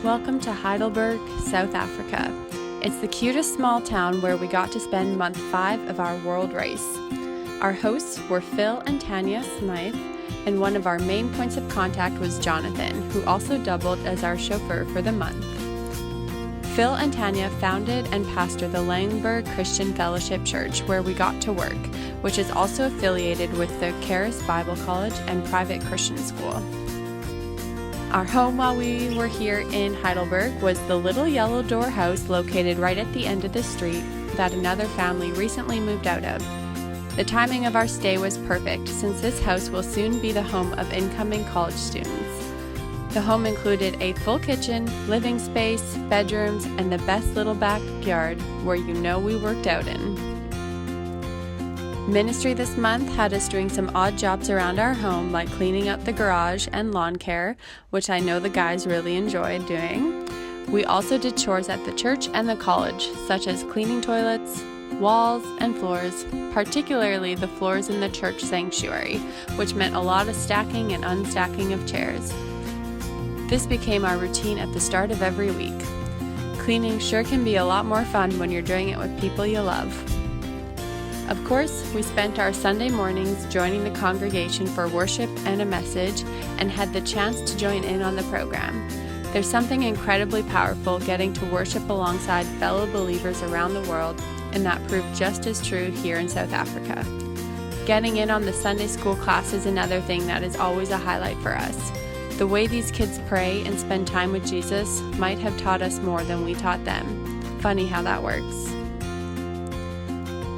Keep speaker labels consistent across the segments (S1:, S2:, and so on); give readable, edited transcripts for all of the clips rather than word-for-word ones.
S1: Welcome to Heidelberg, South Africa. It's the cutest small town where we got to spend month 5 of our world race. Our hosts were Phil and Tanya Smythe, and one of our main points of contact was Jonathan, who also doubled as our chauffeur for the month. Phil and Tanya founded and pastor the Langenberg Christian Fellowship Church, where we got to work, which is also affiliated with the Charis Bible College and private Christian school. Our home while we were here in Heidelberg was the little yellow door house located right at the end of the street that another family recently moved out of. The timing of our stay was perfect, since this house will soon be the home of incoming college students. The home included a full kitchen, living space, bedrooms, and the best little backyard where you know we worked out in. Ministry this month had us doing some odd jobs around our home, like cleaning up the garage and lawn care, which I know the guys really enjoyed doing. We also did chores at the church and the college, such as cleaning toilets, walls, and floors, particularly the floors in the church sanctuary, which meant a lot of stacking and unstacking of chairs. This became our routine at the start of every week. Cleaning sure can be a lot more fun when you're doing it with people you love. Of course, we spent our Sunday mornings joining the congregation for worship and a message, and had the chance to join in on the program. There's something incredibly powerful getting to worship alongside fellow believers around the world, and that proved just as true here in South Africa. Getting in on the Sunday school class is another thing that is always a highlight for us. The way these kids pray and spend time with Jesus might have taught us more than we taught them. Funny how that works.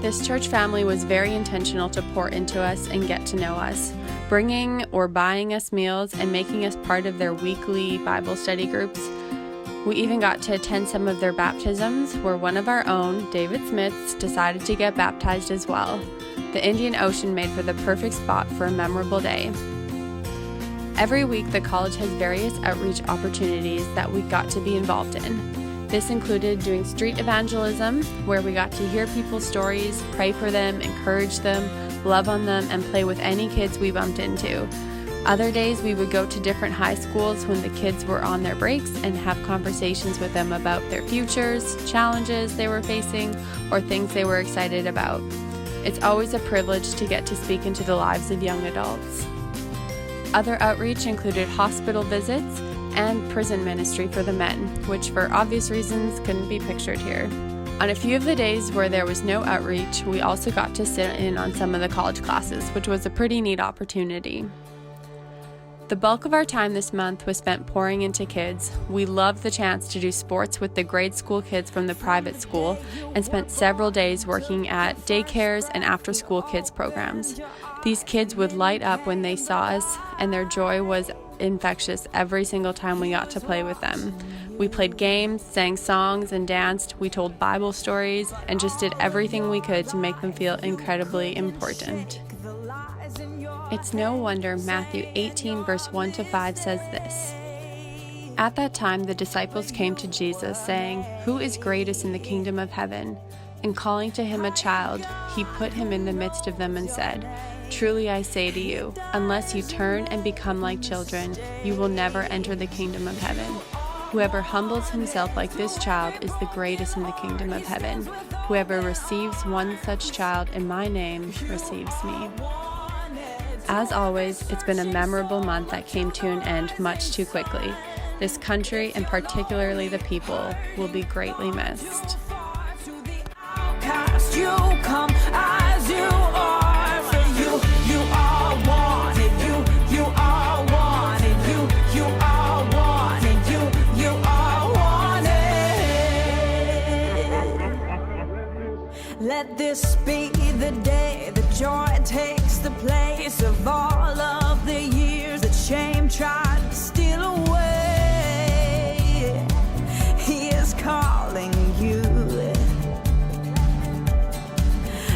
S1: This church family was very intentional to pour into us and get to know us, bringing or buying us meals and making us part of their weekly Bible study groups. We even got to attend some of their baptisms, where one of our own, David Smiths, decided to get baptized as well. The Indian Ocean made for the perfect spot for a memorable day. Every week, the college has various outreach opportunities that we got to be involved in. This included doing street evangelism, where we got to hear people's stories, pray for them, encourage them, love on them, and play with any kids we bumped into. Other days, we would go to different high schools when the kids were on their breaks and have conversations with them about their futures, challenges they were facing, or things they were excited about. It's always a privilege to get to speak into the lives of young adults. Other outreach included hospital visits and prison ministry for the men, which for obvious reasons couldn't be pictured here. On a few of the days where there was no outreach, we also got to sit in on some of the college classes, which was a pretty neat opportunity. The bulk of our time this month was spent pouring into kids. We loved the chance to do sports with the grade school kids from the private school, and spent several days working at daycares and after-school kids programs. These kids would light up when they saw us, and their joy was infectious every single time we got to play with them. We played games, sang songs, and danced. We told Bible stories, and just did everything we could to make them feel incredibly important. It's no wonder Matthew 18 verse 1-5 says this. At that time the disciples came to Jesus, saying, "Who is greatest in the kingdom of heaven?" And calling to him a child, he put him in the midst of them and said, "Truly I say to you, unless you turn and become like children, you will never enter the kingdom of heaven. Whoever humbles himself like this child is the greatest in the kingdom of heaven. Whoever receives one such child in my name receives me." As always, it's been a memorable month that came to an end much too quickly. This country, and particularly the people, will be greatly missed.
S2: You come as you are, for you are wanted, you are wanted, you are wanted, you are wanted. Let this be the day that joy takes the place of all of the years that shame tried to steal away. He is calling you.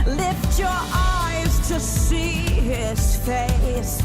S2: Lift your eyes to see his face.